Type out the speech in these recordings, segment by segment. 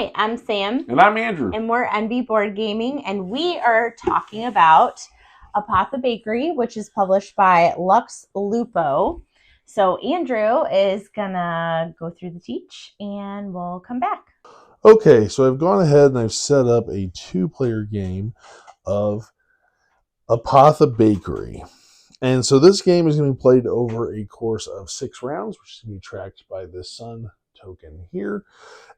Hi, I'm Sam. And I'm Andrew. And we're NB Board Gaming, and we are talking about Apothebakery, which is published by Lux Lupo. So Andrew is gonna go through the teach, and we'll come back. Okay, so I've gone ahead and I've set up a 2-player game of Apothebakery. And so this game is going to be played over a course of 6 rounds, which is going to be tracked by this sun token here.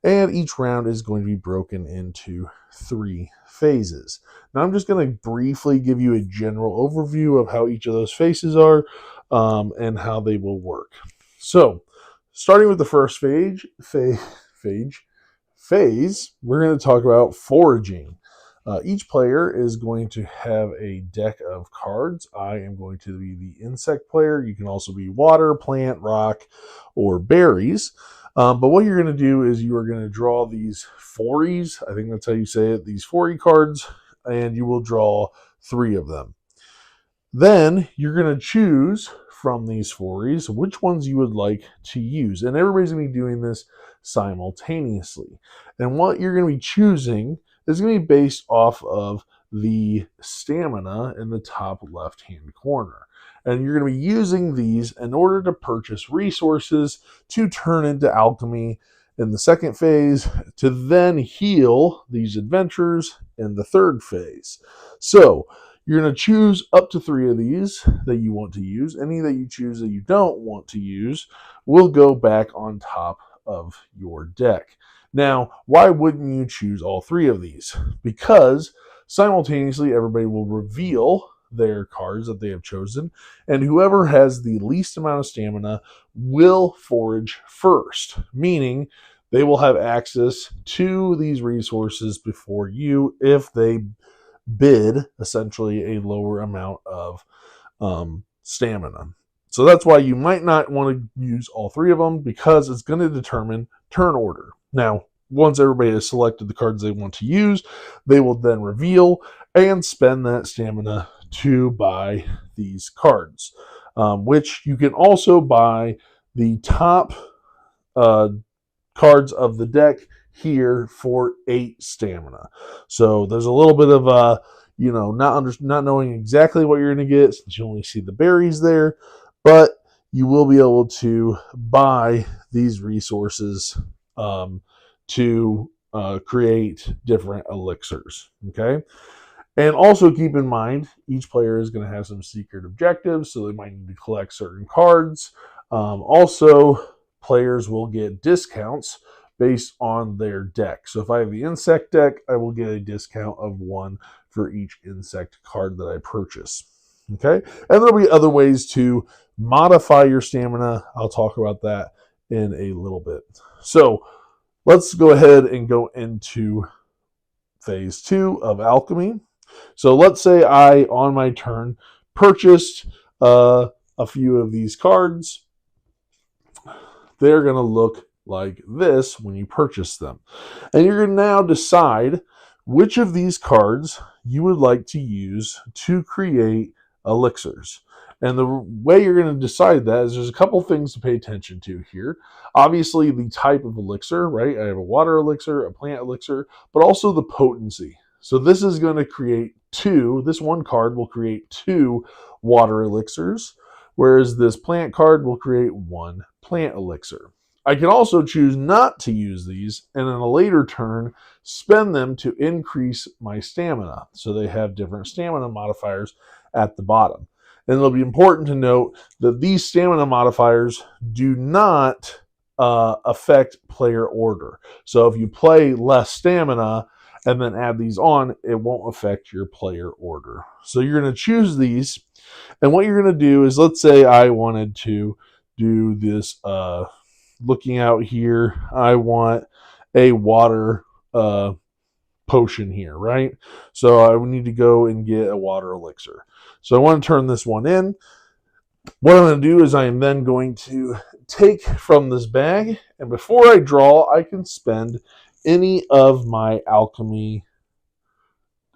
And each round is going to be broken into 3 phases. Now I'm just going to briefly give you a general overview of how each of those phases are and how they will work. So starting with the first phase, we're going to talk about foraging. Each player is going to have a deck of cards. I am going to be the insect player. You can also be water, plant, rock, or berries. But what you're going to do is you are going to draw these fories. I think that's how you say it, these fory cards, and you will draw 3 of them. Then you're going to choose from these fories which ones you would like to use. And everybody's going to be doing this simultaneously. And what you're going to be choosing is going to be based off of the stamina in the top left-hand corner. And you're going to be using these in order to purchase resources to turn into alchemy in the second phase, to then heal these adventures in the third phase. So you're going to choose up to 3 of these that you want to use. Any that you choose that you don't want to use will go back on top of your deck. Now, why wouldn't you choose all 3 of these? Because simultaneously everybody will reveal their cards that they have chosen, and whoever has the least amount of stamina will forage first, meaning they will have access to these resources before you if they bid essentially a lower amount of stamina. So that's why you might not want to use all 3 of them, because it's going to determine turn order. Now, once everybody has selected the cards they want to use, they will then reveal and spend that stamina to buy these cards, which you can also buy the top cards of the deck here for 8 stamina. So there's a little bit of not knowing exactly what you're going to get, since you only see the berries there, but you will be able to buy these resources to create different elixirs. Okay. And also keep in mind, each player is going to have some secret objectives, so they might need to collect certain cards. Also, players will get discounts based on their deck. So if I have the insect deck, I will get a discount of 1 for each insect card that I purchase. Okay? And there'll be other ways to modify your stamina. I'll talk about that in a little bit. So let's go ahead and go into phase 2 of alchemy. So let's say I, on my turn, purchased a few of these cards. They're going to look like this when you purchase them. And you're going to now decide which of these cards you would like to use to create elixirs. And the way you're going to decide that is there's a couple things to pay attention to here. Obviously, the type of elixir, right? I have a water elixir, a plant elixir, but also the potency. So this is going to create 2. This one card will create 2 water elixirs, whereas this plant card will create 1 plant elixir. I can also choose not to use these, and in a later turn, spend them to increase my stamina. So they have different stamina modifiers at the bottom. And it'll be important to note that these stamina modifiers do not affect player order. So if you play less stamina and then add these on, it won't affect your player order. So you're going to choose these, and what you're going to do is, let's say I wanted to do this, looking out here, I want a water potion here, right? So I would need to go and get a water elixir. So I want to turn this one in. What I'm going to do is I am then going to take from this bag, and before I draw, I can spend any of my alchemy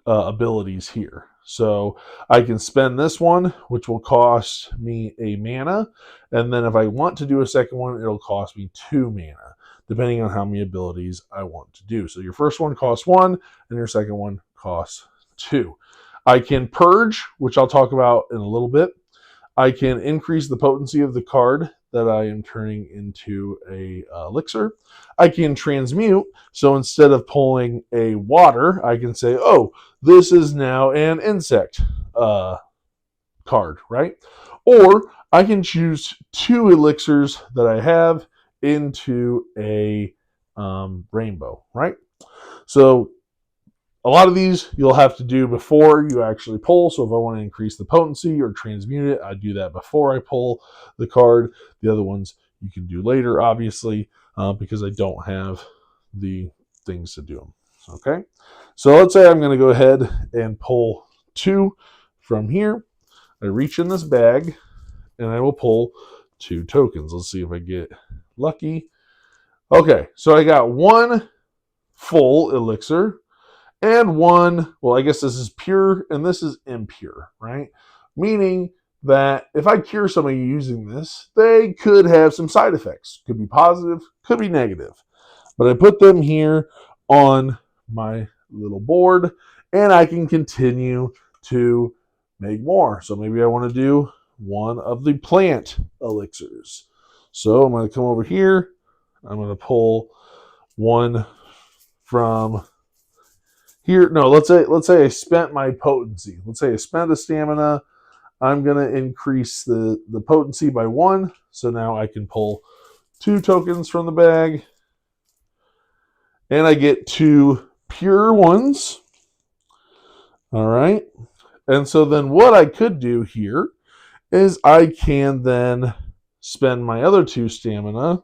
abilities here. So I can spend this one, which will cost me a mana, and then if I want to do a second one, it'll cost me 2 mana. depending on how many abilities I want to do. So your first one costs 1, and your second one costs 2. I can purge, which I'll talk about in a little bit. I can increase the potency of the card that I am turning into a elixir. I can transmute, so instead of pulling a water, I can say, oh, this is now an insect card, right? Or I can choose 2 elixirs that I have into a rainbow, right? So a lot of these you'll have to do before you actually pull. So if I want to increase the potency or transmute it, I do that before I pull the card. The other ones you can do later, obviously, because I don't have the things to do them. Okay, so let's say I'm going to go ahead and pull 2 from here. I reach in this bag and I will pull 2 tokens. Let's see if I get lucky. Okay, so I got 1 full elixir and 1, well, I guess this is pure and this is impure, right? Meaning that if I cure somebody using this, they could have some side effects. Could be positive, could be negative. But I put them here on my little board and I can continue to make more. So maybe I want to do 1 of the plant elixirs. So I'm going to come over here. I'm going to pull 1 from here. No, let's say I spent my potency. Let's say I spent a stamina. I'm going to increase the potency by 1. So now I can pull 2 tokens from the bag. And I get 2 pure ones. All right. And so then what I could do here is I can then spend my other 2 stamina,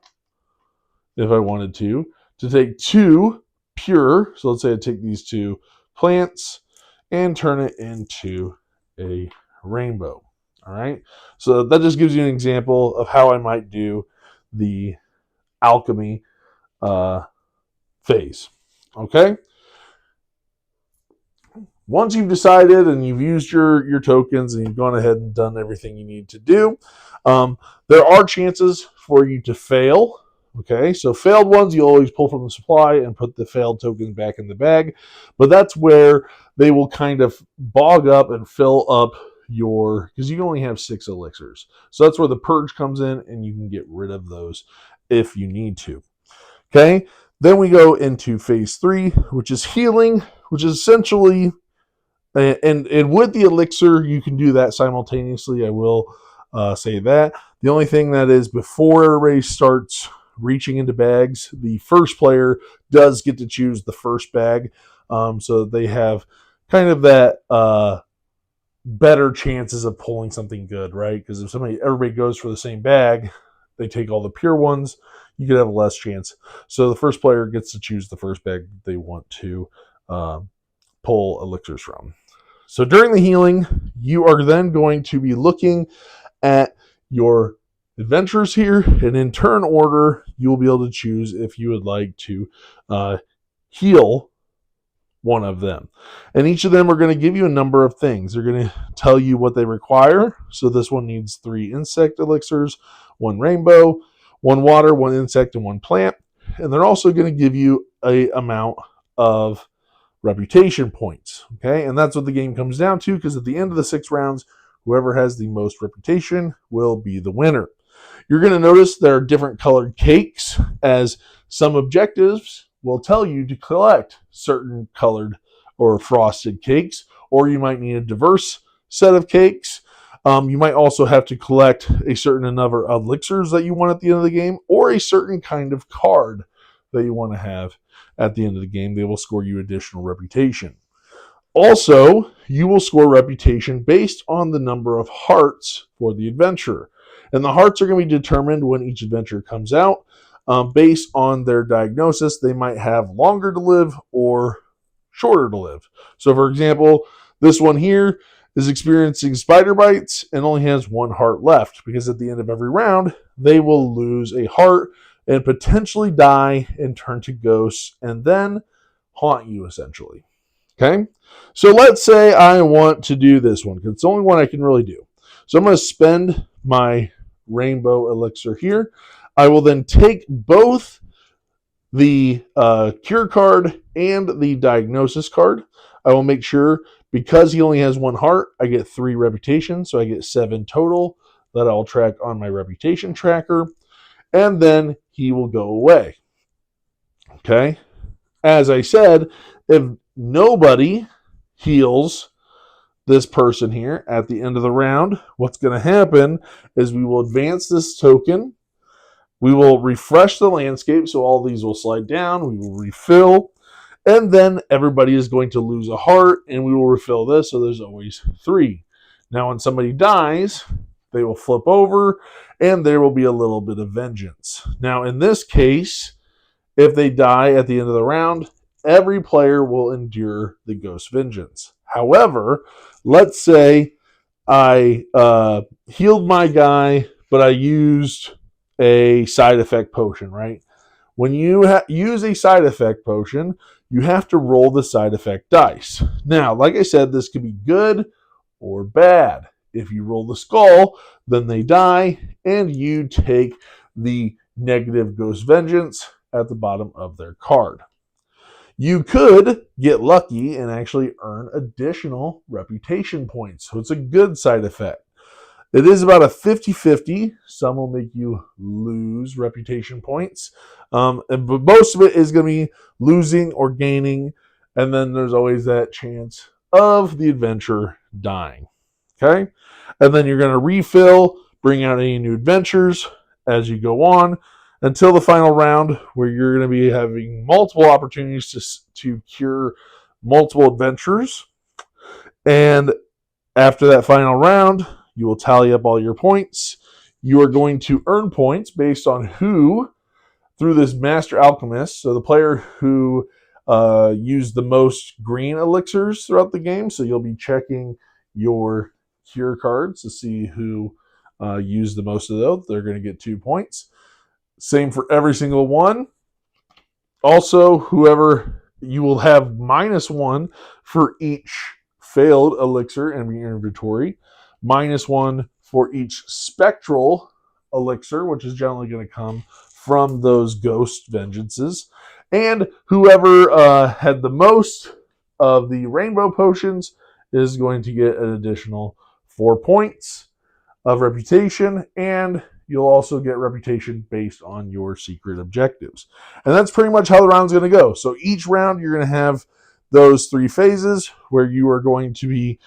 if I wanted to take 2 pure. So let's say I take these 2 plants and turn it into a rainbow. All right. So that just gives you an example of how I might do the alchemy phase. Okay. Once you've decided and you've used your tokens and you've gone ahead and done everything you need to do, there are chances for you to fail. Okay, so failed ones, you always pull from the supply and put the failed tokens back in the bag. But that's where they will kind of bog up and fill up because you only have 6 elixirs. So that's where the purge comes in and you can get rid of those if you need to. Okay, then we go into phase 3, which is healing, which is essentially, and with the elixir, you can do that simultaneously. I will say that. The only thing that is before everybody starts reaching into bags, the first player does get to choose the first bag, so they have kind of that better chances of pulling something good, right? Because if everybody goes for the same bag, they take all the pure ones, you could have a less chance. So the first player gets to choose the first bag that they want to pull elixirs from. So during the healing, you are then going to be looking at your adventures here, and in turn order, you will be able to choose if you would like to heal one of them. And each of them are going to give you a number of things. They're going to tell you what they require. So this one needs 3 insect elixirs, 1 rainbow, 1 water, 1 insect, and 1 plant. And they're also going to give you a amount of reputation points. Okay, and that's what the game comes down to, because at the end of the 6 rounds, whoever has the most reputation will be the winner. You're going to notice there are different colored cakes, as some objectives will tell you to collect certain colored or frosted cakes, or you might need a diverse set of cakes. You might also have to collect a certain number of elixirs that you want at the end of the game, or a certain kind of card that you want to have at the end of the game. They will score you additional reputation. Also, you will score reputation based on the number of hearts for the adventurer. And the hearts are going to be determined when each adventurer comes out. Based on their diagnosis, they might have longer to live or shorter to live. So, for example, this one here is experiencing spider bites and only has 1 heart left, because at the end of every round, they will lose a heart and potentially die and turn to ghosts and then haunt you, essentially. Okay? So let's say I want to do this one, because it's the only one I can really do. So I'm going to spend my rainbow elixir here. I will then take both the cure card and the diagnosis card. I will make sure, because he only has 1 heart, I get 3 reputation, so I get 7 total that I'll track on my reputation tracker, and then he will go away. Okay? As I said, if nobody heals this person here at the end of the round, what's going to happen is we will advance this token. We will refresh the landscape, so all these will slide down. We will refill, and then everybody is going to lose a heart, and we will refill this, so there's always 3. Now, when somebody dies, they will flip over, and there will be a little bit of vengeance. Now, in this case, if they die at the end of the round, every player will endure the ghost vengeance. However, let's say I healed my guy, but I used a side effect potion, right? When you use a side effect potion, you have to roll the side effect dice. Now, like I said, this could be good or bad. If you roll the skull, then they die, and you take the negative ghost vengeance at the bottom of their card. You could get lucky and actually earn additional reputation points. So it's a good side effect. It is about a 50-50. Some will make you lose reputation points. But most of it is going to be losing or gaining. And then there's always that chance of the adventure dying. Okay? And then you're going to refill, bring out any new adventures as you go on, until the final round, where you're going to be having multiple opportunities to cure multiple adventures. And after that final round, you will tally up all your points. You are going to earn points based on who, through this Master Alchemist, so the player who used the most green elixirs throughout the game. So you'll be checking your cure cards to see who used the most of those. They're going to get 2 points. Same for every single one. Also, whoever, you will have -1 for each failed elixir in your inventory, -1 for each spectral elixir, which is generally going to come from those ghost vengeances. And whoever had the most of the rainbow potions is going to get an additional 4 points of reputation, and you'll also get reputation based on your secret objectives. And that's pretty much how the round's going to go. So each round, you're going to have those 3 phases where you are going to be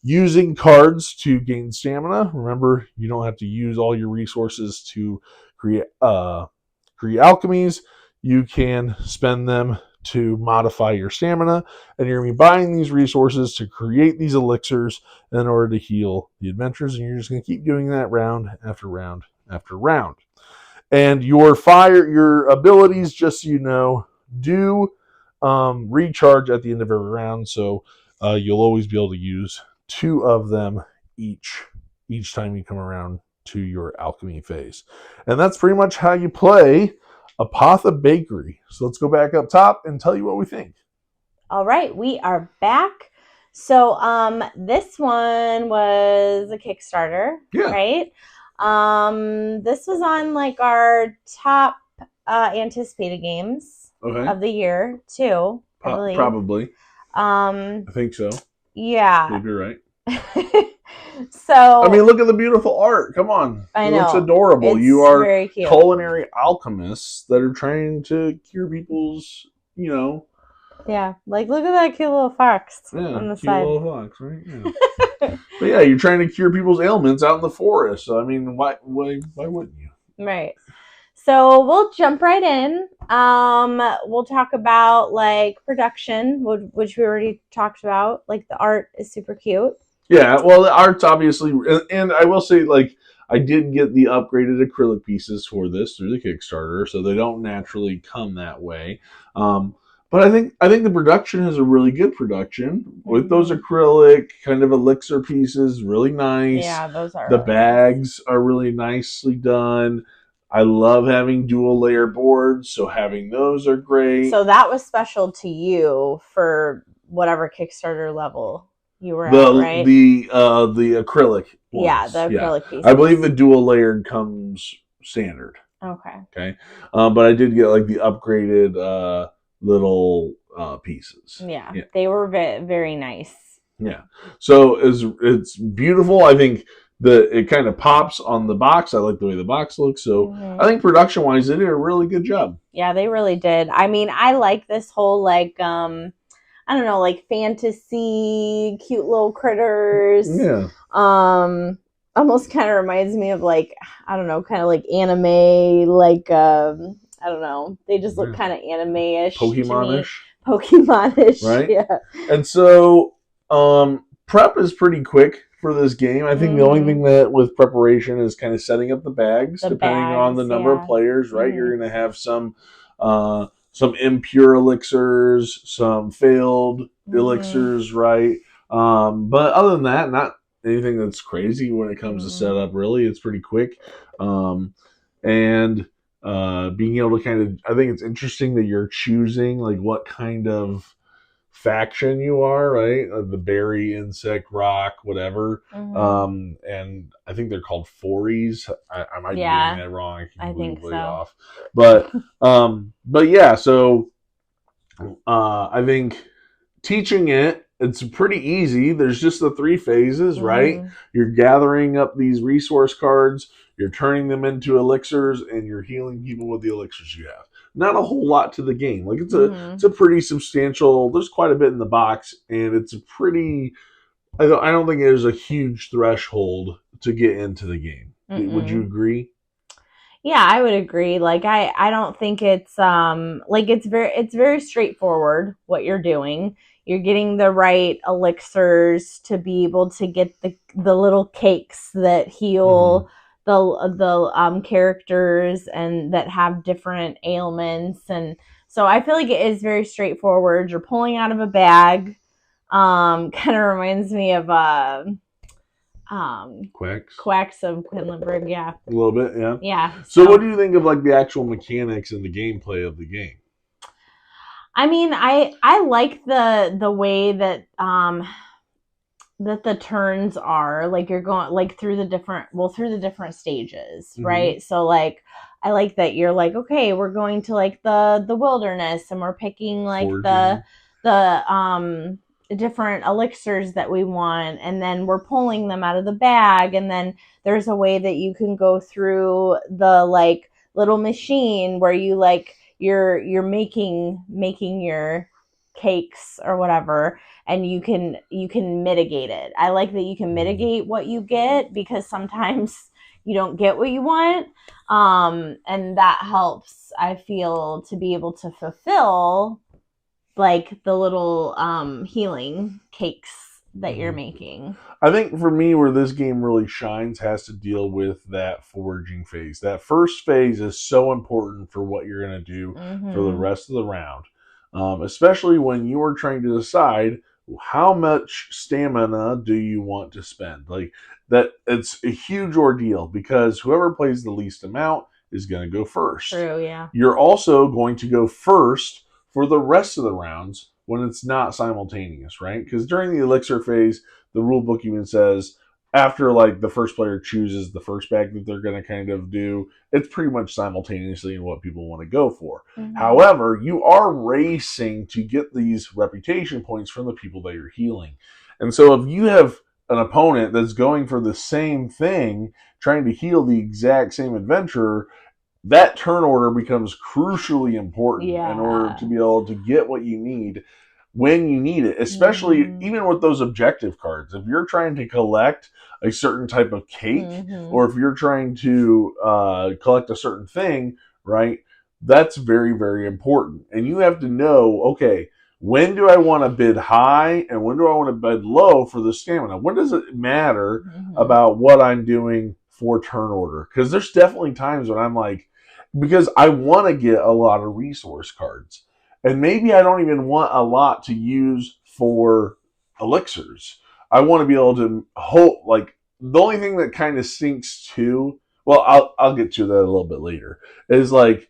using cards to gain stamina. Remember, you don't have to use all your resources to create alchemies. You can spend them to modify your stamina, and you're going to be buying these resources to create these elixirs in order to heal the adventures, and you're just going to keep doing that round after round after round. And your abilities, just so you know, do recharge at the end of every round, so you'll always be able to use 2 of them each time you come around to your alchemy phase. And that's pretty much how you play Apothebakery. So let's go back up top and tell you what we think. All right, we are back. So this one was a Kickstarter, right? This was on like our top anticipated games of the year too. Probably. I think so. Yeah. Maybe you're right. So I mean, look at the beautiful art. Come on. I know. It looks adorable. It's you are very cute. Culinary alchemists that are trying to cure people's, Yeah, like look at that cute little fox on the cute side. Little fox, right? Yeah. But yeah, you're trying to cure people's ailments out in the forest. So I mean, why wouldn't you? Right. So we'll jump right in. We'll talk about like production, which we already talked about. Like the art is super cute. Yeah, well, the art's obviously, and I will say, like, I did get the upgraded acrylic pieces for this through the Kickstarter, so they don't naturally come that way. But I think the production is a really good production with those acrylic kind of elixir pieces, really nice. Yeah, those are. The bags are really nicely done. I love having dual layer boards, so having those are great. So that was special to you for whatever Kickstarter level you were at, right? The acrylic ones. Yeah, the acrylic pieces. I believe the dual layered comes standard. Okay. Okay, but I did get like the upgraded little pieces. Yeah, Yeah, they were very nice. yeah. So it's beautiful. I think it kind of pops on the box. I like the way the box looks. So I think production wise, they did a really good job. Yeah, they really did. I mean, I like this whole like I don't know, like fantasy, cute little critters. Yeah. Almost kind of reminds me of like, I don't know, kind of like anime, like I don't know. They just look kind of anime-ish to me. Pokemon-ish. Pokemon-ish, right? Yeah. And so prep is pretty quick for this game. I think the only thing that with preparation is kind of setting up the bags, depending on the number of players, right? You're going to have some impure elixirs, some failed elixirs, right? But other than that, not anything that's crazy when it comes to setup. Really, it's pretty quick, and being able to kind of, I think it's interesting that you're choosing like what kind of faction you are, right? The berry, insect, rock, whatever. And I think they're called fories. I might be getting that wrong. I think so. Off. But yeah, so I think teaching it's pretty easy. There's just the 3 phases, right? You're gathering up these resource cards, you're turning them into elixirs, and you're healing people with the elixirs you have. Not a whole lot to the game. Like it's a pretty substantial. There's quite a bit in the box, and it's a pretty. I don't think there's a huge threshold to get into the game. Would you agree? Yeah, I would agree. Like I don't think it's like it's very straightforward what you're doing. You're getting the right elixirs to be able to get the little cakes that heal the characters and that have different ailments, and so I feel like it is very straightforward. You're pulling out of a bag. Kind of reminds me of Quacks of Quedlinburg, yeah. A little bit, yeah. Yeah. So what do you think of like the actual mechanics and the gameplay of the game? I mean, I like the way that that the turns are, like you're going like through the different stages, right? So like I like that you're like, okay, we're going to like the wilderness and we're picking like Foraging. the different elixirs that we want, and then we're pulling them out of the bag, and then there's a way that you can go through the like little machine where you like you're making your cakes or whatever, and you can mitigate it. I like that you can mitigate what you get, because sometimes you don't get what you want, and that helps, I feel, to be able to fulfill like the little healing cakes that you're making. I think for me, where this game really shines has to deal with that foraging phase. That first phase is so important for what you're going to do for the rest of the round, especially when you are trying to decide how much stamina do you want to spend. Like that, it's a huge ordeal, because whoever plays the least amount is going to go first. True, yeah. You're also going to go first for the rest of the rounds when it's not simultaneous, right? Because during the elixir phase, the rule book even says after like the first player chooses the first bag that they're going to kind of do, it's pretty much simultaneously in what people want to go for. However, you are racing to get these reputation points from the people that you're healing. And so if you have an opponent that's going for the same thing, trying to heal the exact same adventurer, that turn order becomes crucially important in order to be able to get what you need when you need it, especially even with those objective cards. If you're trying to collect a certain type of cake, or if you're trying to collect a certain thing, right, that's very, very important. And you have to know, okay, when do I want to bid high and when do I want to bid low for the stamina? When does it matter about what I'm doing for turn order? Because there's definitely times when I'm like, because I want to get a lot of resource cards, and maybe I don't even want a lot to use for elixirs. I want to be able to hope, like, the only thing that kind of sinks to, well, I'll get to that a little bit later, is like,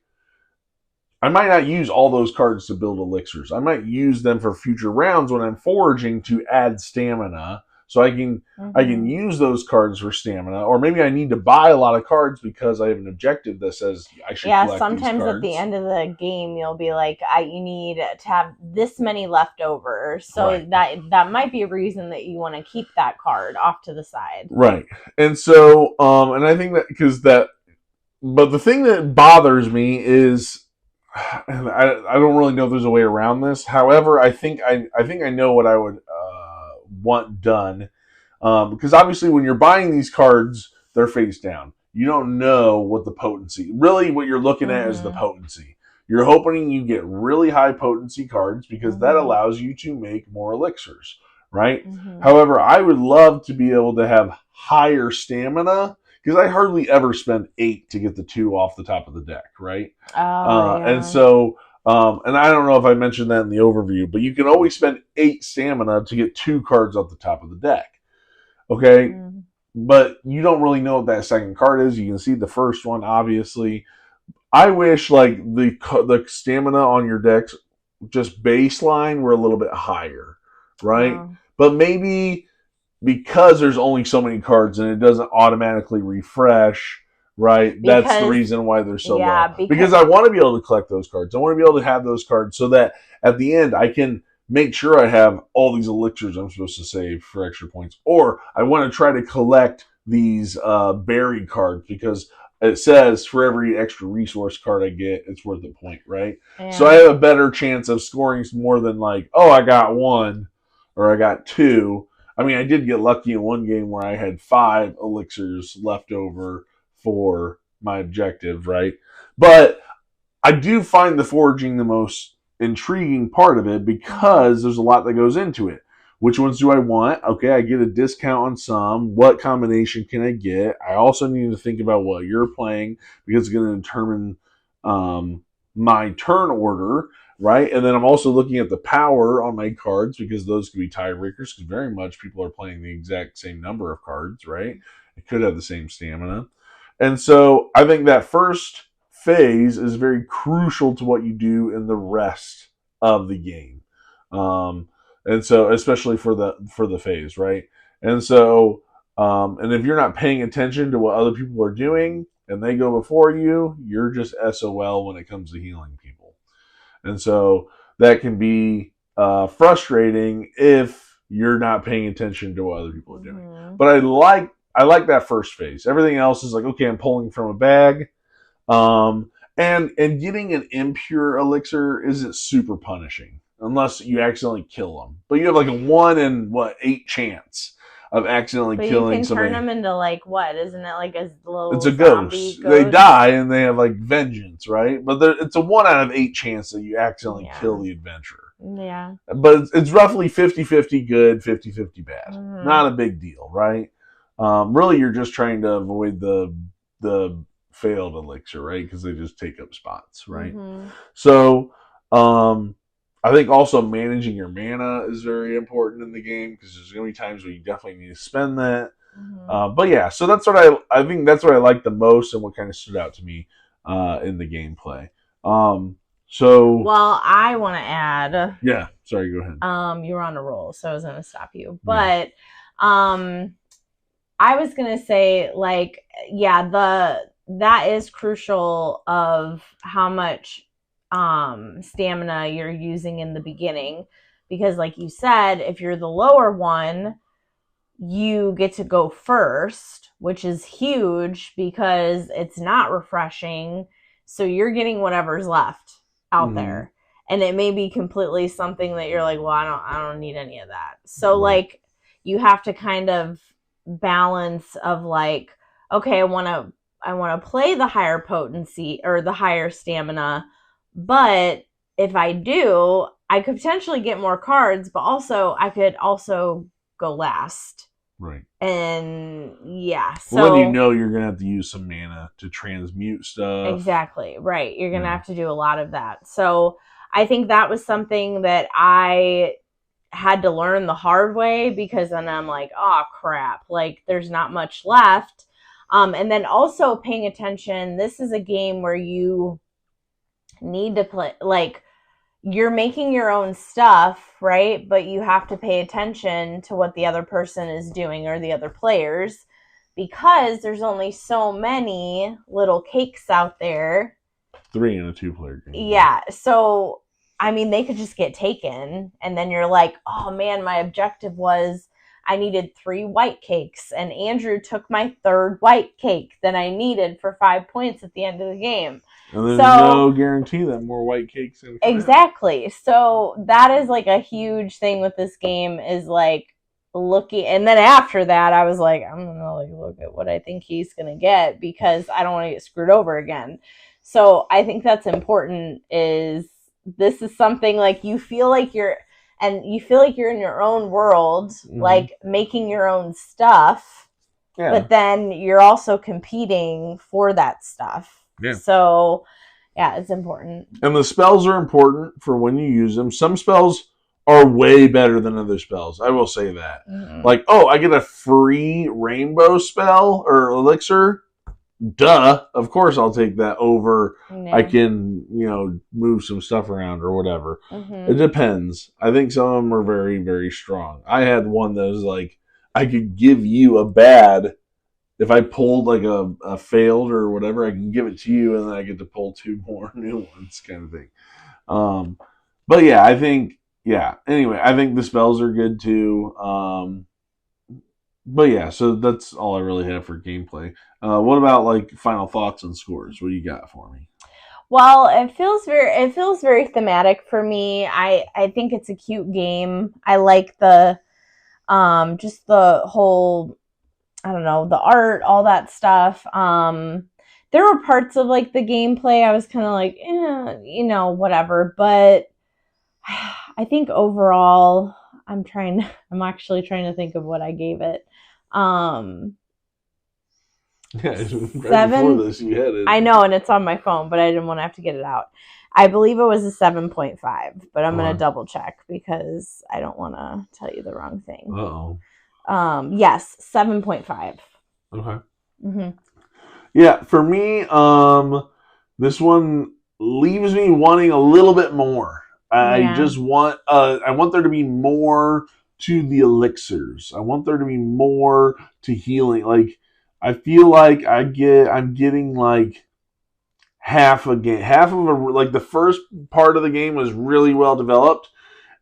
I might not use all those cards to build elixirs. I might use them for future rounds when I'm foraging to add stamina So I can use those cards for stamina, or maybe I need to buy a lot of cards because I have an objective that says I should collect these cards. Sometimes at the end of the game you'll be like, you need to have this many left over. So that might be a reason that you want to keep that card off to the side. Right. And so, and I think that but the thing that bothers me is, and I don't really know if there's a way around this. However, I think I know what I would want done, because obviously when you're buying these cards, they're face down. You don't know what the potency. Really, what you're looking at is the potency. You're hoping you get really high potency cards because that allows you to make more elixirs, right? However, I would love to be able to have higher stamina, because I hardly ever spend 8 to get the 2 off the top of the deck, right? And so, and I don't know if I mentioned that in the overview, but you can always spend 8 stamina to get 2 cards off the top of the deck. Okay? But you don't really know what that second card is. You can see the first one, obviously. I wish like the stamina on your decks, just baseline, were a little bit higher, right? But maybe because there's only so many cards and it doesn't automatically refresh, right? That's the reason why they're so low. Because I want to be able to collect those cards. I want to be able to have those cards so that at the end I can make sure I have all these elixirs I'm supposed to save for extra points. Or I want to try to collect these berry cards because it says for every extra resource card I get, it's worth a point, right? So I have a better chance of scoring more than like, oh, I got 1 or I got 2. I mean, I did get lucky in one game where I had 5 elixirs left over for my objective, right? But I do find the foraging the most intriguing part of it because there's a lot that goes into it. Which ones do I want? Okay, I get a discount on some. What combination can I get? I also need to think about what you're playing because it's going to determine my turn order, right? And then I'm also looking at the power on my cards because those could be tiebreakers because very much people are playing the exact same number of cards, right? It could have the same stamina. And so I think that first phase is very crucial to what you do in the rest of the game. And so, especially for the phase, right? And so, and if you're not paying attention to what other people are doing and they go before you, you're just SOL when it comes to healing people. And so that can be frustrating if you're not paying attention to what other people are doing. But I like that first phase. Everything else is like, okay, I'm pulling from a bag. And getting an impure elixir isn't super punishing unless you accidentally kill them. But you have like a 1 in 8 chance of accidentally killing somebody. You can turn them into like what? Isn't it like a little? It's a ghost. They die and they have like vengeance, right? But it's a 1 out of 8 chance that you accidentally kill the adventurer. Yeah. But it's roughly 50-50 good, 50-50 bad. Not a big deal, right? Really, you're just trying to avoid the failed elixir, right? Because they just take up spots, right? So, I think also managing your mana is very important in the game because there's going to be times where you definitely need to spend that. But yeah, so that's what I think that's what I like the most and what kind of stood out to me in the gameplay. So well, I want to add. Yeah, sorry, go ahead. You were on a roll, so I was going to stop you, but I was going to say like, yeah, that is crucial of how much stamina you're using in the beginning, because like you said, if you're the lower one, you get to go first, which is huge because it's not refreshing, so you're getting whatever's left out there, and it may be completely something that you're like, well, I don't need any of that. So like you have to kind of balance of like, okay, I want to play the higher potency or the higher stamina, but if I do, I could potentially get more cards, but also I could also go last. Right. And yeah. So well, then you know you're going to have to use some mana to transmute stuff. Exactly. Right. You're going to have to do a lot of that. So I think that was something that I had to learn the hard way, because then I'm like, oh crap, like there's not much left. And then also paying attention. This is a game where you need to play, like you're making your own stuff, right? But you have to pay attention to what the other person is doing or the other players because there's only so many little cakes out there. 3 in a 2-player game. Yeah. So, I mean, they could just get taken. And then you're like, oh man, my objective was I needed 3 white cakes. And Andrew took my 3rd white cake that I needed for 5 points at the end of the game. And there's no guarantee that more white cakes are exactly. So that is like a huge thing with this game is like looking. And then after that, I was like, I'm going to like look at what I think he's going to get because I don't want to get screwed over again. So I think that's important is this is something like you feel like you're in your own world, like making your own stuff, but then you're also competing for that stuff. Yeah. So, yeah, it's important. And the spells are important for when you use them. Some spells are way better than other spells. I will say that. Mm-hmm. Like, oh, I get a free rainbow spell or elixir. Duh. Of course I'll take that over. Yeah. I can, move some stuff around or whatever. Mm-hmm. It depends. I think some of them are very, very strong. I had one that was like, I could give you a bad. If I pulled like a failed or whatever, I can give it to you, and then I get to pull 2 more new ones, kind of thing. But yeah, I think Anyway, I think the spells are good too. But yeah, so that's all I really have for gameplay. What about like final thoughts and scores? What do you got for me? Well, it feels very thematic for me. I think it's a cute game. I like the just the whole. I don't know, the art, all that stuff. There were parts of like the gameplay I was kind of like, whatever. But I think overall, I'm actually trying to think of what I gave it. Right 7. Before this, you had it. I know, and it's on my phone, but I didn't want to have to get it out. I believe it was a 7.5, but I'm going to double check because I don't want to tell you the wrong thing. Uh-oh. Yes, 7.5. Okay. Mm-hmm. Yeah, for me, this one leaves me wanting a little bit more. I just want, I want there to be more to the elixirs. I want there to be more to healing. Like, I feel like I'm getting like half of like the first part of the game was really well developed.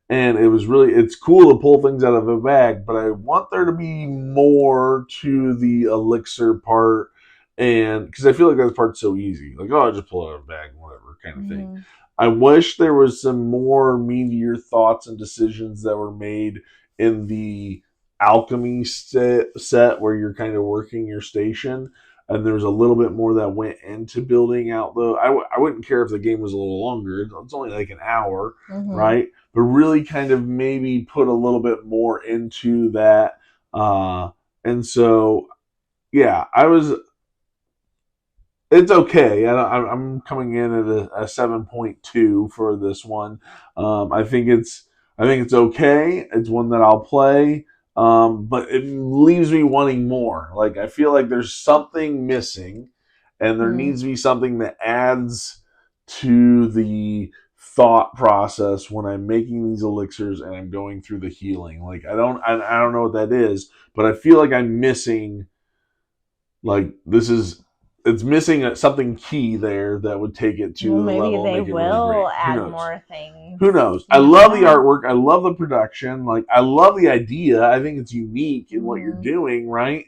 And it's cool to pull things out of a bag, but I want there to be more to the elixir part. And because I feel like that part's so easy. Like, oh, I'll just pull it out of a bag, whatever kind of thing. I wish there was some more meatier thoughts and decisions that were made in the alchemy set where you're kind of working your station. And there's a little bit more that went into building out, though. I wouldn't care if the game was a little longer. It's only like an hour, right? But really kind of maybe put a little bit more into that. And so, yeah, it's okay. I'm coming in at a 7.2 for this one. I think it's okay. It's one that I'll play. But it leaves me wanting more. Like, I feel like there's something missing, and there needs to be something that adds to the thought process when I'm making these elixirs and I'm going through the healing. Like, I don't know what that is, but I feel like I'm missing. Like, it's missing something key there that would take it to the level. Maybe they will add more things. Who knows? I love the artwork. I love the production. Like, I love the idea. I think it's unique in what you're doing, right?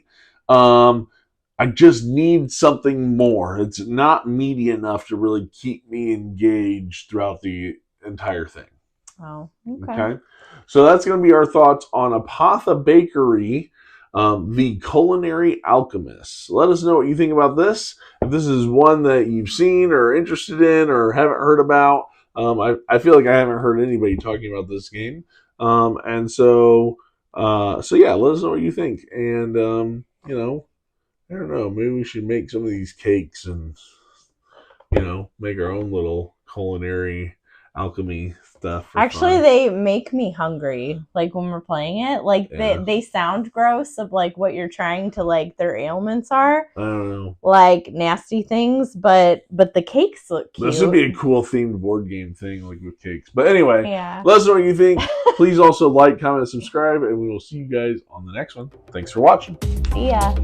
I just need something more. It's not meaty enough to really keep me engaged throughout the entire thing. Oh, okay. So that's going to be our thoughts on Apothebakery. The Culinary Alchemist. Let us know what you think about this. If this is one that you've seen or interested in or haven't heard about, I feel like I haven't heard anybody talking about this game. And so yeah, let us know what you think. And, I don't know, maybe we should make some of these cakes and, make our own little culinary alchemy stuff. For Actually, fun. they make me hungry. Like when we're playing it, like Yeah. they sound gross of like what you're trying to like their ailments are, I don't know. like nasty things. But the cakes look cute. This would be a cool themed board game thing, like with cakes. But anyway, Yeah. let us know what you think. Please also like, comment, and subscribe, and we will see you guys on the next one. Thanks for watching. See ya.